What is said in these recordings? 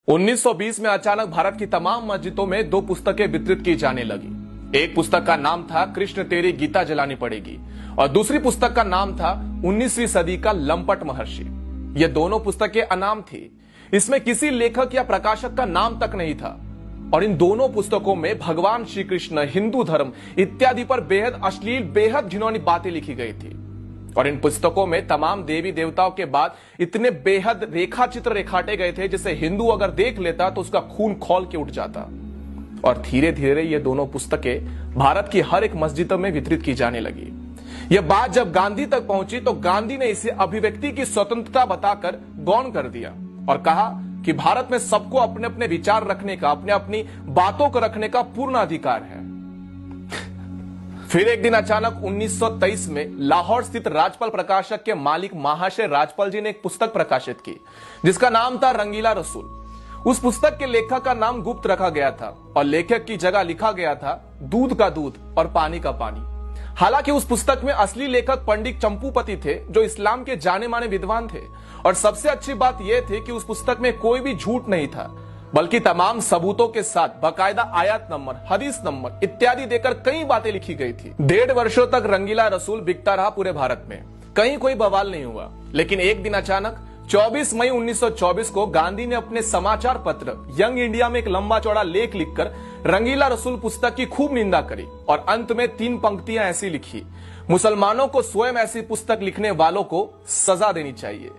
1920 में अचानक भारत की तमाम मस्जिदों में दो पुस्तकें वितरित की जाने लगी। एक पुस्तक का नाम था कृष्ण तेरी गीता जलानी पड़ेगी और दूसरी पुस्तक का नाम था 19वीं सदी का लंपट महर्षि। ये दोनों पुस्तकें अनाम थी, इसमें किसी लेखक या प्रकाशक का नाम तक नहीं था और इन दोनों पुस्तकों में भगवान श्री कृष्ण, हिंदू धर्म इत्यादि पर बेहद अश्लील, बेहद घिनौनी बातें लिखी गई थी। और इन पुस्तकों में तमाम देवी देवताओं के बाद इतने बेहद रेखा चित्र रेखाटे गए थे जिसे हिंदू अगर देख लेता तो उसका खून खौल के उठ जाता। और धीरे धीरे ये दोनों पुस्तकें भारत की हर एक मस्जिदों में वितरित की जाने लगी। यह बात जब गांधी तक पहुंची तो गांधी ने इसे अभिव्यक्ति की स्वतंत्रता बताकर गौण कर दिया और कहा कि भारत में सबको अपने अपने विचार रखने का, अपने अपनी बातों को रखने का पूर्ण अधिकार है। फिर एक दिन अचानक 1923 में लाहौर स्थित राजपाल प्रकाशक के मालिक महाशय राजपाल जी ने एक पुस्तक प्रकाशित की जिसका नाम था रंगीला रसूल। उस पुस्तक के लेखक का नाम गुप्त रखा गया था और लेखक की जगह लिखा गया था दूध का दूध और पानी का पानी। हालांकि उस पुस्तक में असली लेखक पंडित चंपूपति थे जो इस्लाम के जाने माने विद्वान थे और सबसे अच्छी बात यह थी कि उस पुस्तक में कोई भी झूठ नहीं था बल्कि तमाम सबूतों के साथ बाकायदा आयत नंबर, हदीस नंबर इत्यादि देकर कई बातें लिखी गई थी। 1.5 वर्षों तक रंगीला रसूल बिकता रहा पूरे भारत में, कहीं कोई बवाल नहीं हुआ। लेकिन एक दिन अचानक 24 मई 1924 को गांधी ने अपने समाचार पत्र यंग इंडिया में एक लंबा चौड़ा लेख लिखकर रंगीला रसूल पुस्तक की खूब निंदा करी और अंत में 3 पंक्तियां ऐसी लिखी: मुसलमानों को स्वयं ऐसी पुस्तक लिखने वालों को सजा देनी चाहिए।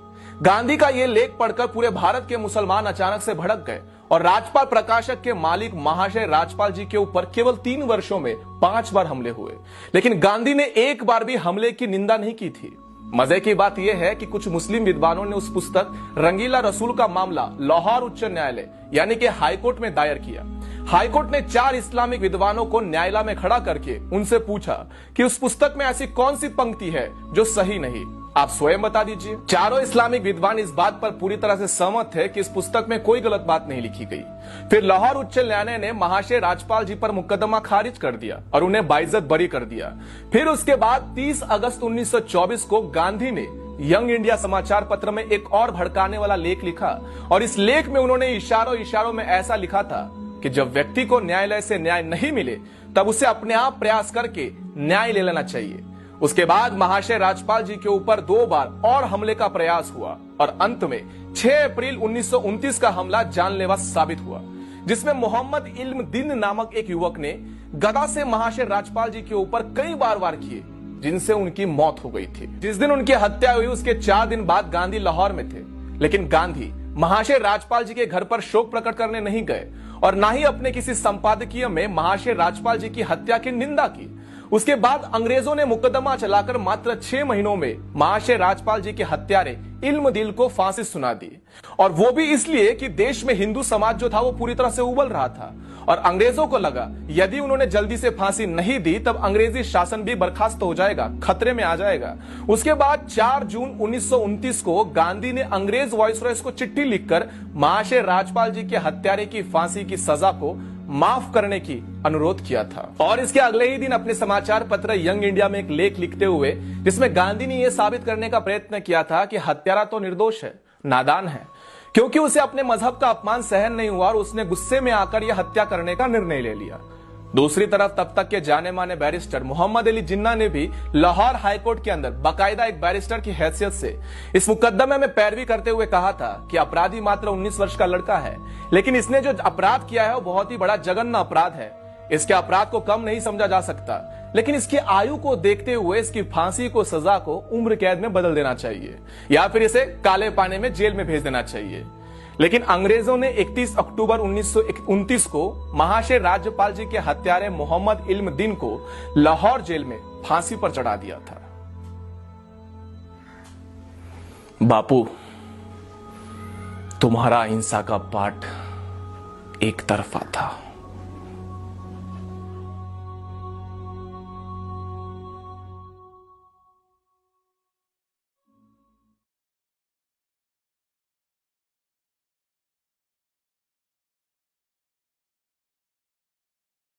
गांधी का यह लेख पढ़कर पूरे भारत के मुसलमान अचानक से भड़क गए और राजपाल प्रकाशक के मालिक महाशय राजपाल जी के ऊपर केवल 3 वर्षों में 5 बार हमले हुए। लेकिन गांधी ने एक बार भी हमले की निंदा नहीं की थी। मजे की बात यह है कि कुछ मुस्लिम विद्वानों ने उस पुस्तक रंगीला रसूल का मामला लाहौर उच्च न्यायालय यानी कि हाईकोर्ट में दायर किया। हाईकोर्ट ने 4 इस्लामिक विद्वानों को न्यायालय में खड़ा करके उनसे पूछा कि उस पुस्तक में ऐसी कौन सी पंक्ति है जो सही नहीं, आप स्वयं बता दीजिए। चारों इस्लामिक विद्वान इस बात पर पूरी तरह से सहमत थे कि इस पुस्तक में कोई गलत बात नहीं लिखी गई। फिर लाहौर उच्च न्यायालय ने महाशय राजपाल जी पर मुकदमा खारिज कर दिया और उन्हें बाइज्जत बरी कर दिया। फिर उसके बाद 30 अगस्त 1924 को गांधी ने यंग इंडिया समाचार पत्र में एक और भड़काने वाला लेख लिखा और इस लेख में उन्होंने इशारों में ऐसा लिखा था कि जब व्यक्ति को न्यायालय से न्याय नहीं मिले तब उसे अपने आप प्रयास करके न्याय ले लेना चाहिए। उसके बाद महाशय राजपाल जी के ऊपर 2 बार और हमले का प्रयास हुआ और अंत में 6 अप्रैल 1929 का हमला जानलेवा साबित हुआ जिसमें मोहम्मद इल्म दीन नामक एक युवक ने गदा से महाशय राजपाल जी के ऊपर कई बार वार किए जिनसे उनकी मौत हो गई थी। जिस दिन उनकी हत्या हुई उसके 4 दिन बाद गांधी लाहौर में थे, लेकिन गांधी महाशय राजपाल जी के घर पर शोक प्रकट करने नहीं गए और ना ही अपने किसी संपादकीय में महाशय राजपाल जी की हत्या की निंदा की। उसके बाद अंग्रेजों ने मुकदमा चलाकर मात्र 6 महीनों में महाशय राजपाल जी के हत्यारे इल्म दिल को फांसी सुना दी और वो भी इसलिए कि देश में हिंदू समाज जो था वो पूरी तरह से उबल रहा था और अंग्रेजों को लगा यदि उन्होंने जल्दी से फांसी नहीं दी तब अंग्रेजी शासन भी बर्खास्त हो जाएगा, खतरे में आ जाएगा। उसके बाद 4 जून 1929 को गांधी ने अंग्रेज वाइसरॉय को चिट्ठी लिखकर महाशय राजपाल जी के हत्यारे की फांसी की सजा को माफ करने की अनुरोध किया था और इसके अगले ही दिन अपने समाचार पत्र यंग इंडिया में एक लेख लिखते हुए जिसमें गांधी ने यह साबित करने का प्रयत्न किया था कि हत्यारा तो निर्दोष है, नादान है, क्योंकि उसे अपने मजहब का अपमान सहन नहीं हुआ और उसने गुस्से में आकर यह हत्या करने का निर्णय ले लिया। दूसरी तरफ तब तक के जाने माने बैरिस्टर मोहम्मद अली जिन्ना ने भी लाहौर हाईकोर्ट के अंदर बाकायदा एक बैरिस्टर की हैसियत से इस मुकदमे में पैरवी करते हुए कहा था कि अपराधी मात्र 19 वर्ष का लड़का है, लेकिन इसने जो अपराध किया है वो बहुत ही बड़ा जघन्य अपराध है। इसके अपराध को कम नहीं समझा जा सकता, लेकिन इसकी आयु को देखते हुए इसकी फांसी को सजा को उम्र कैद में बदल देना चाहिए या फिर इसे काले पानी में जेल में भेज देना चाहिए। लेकिन अंग्रेजों ने 31 अक्टूबर 1929 को महाशय राज्यपाल जी के हत्यारे मोहम्मद इल्म दीन को लाहौर जेल में फांसी पर चढ़ा दिया था। बापू, तुम्हारा अहिंसा का पाठ एक तरफा था।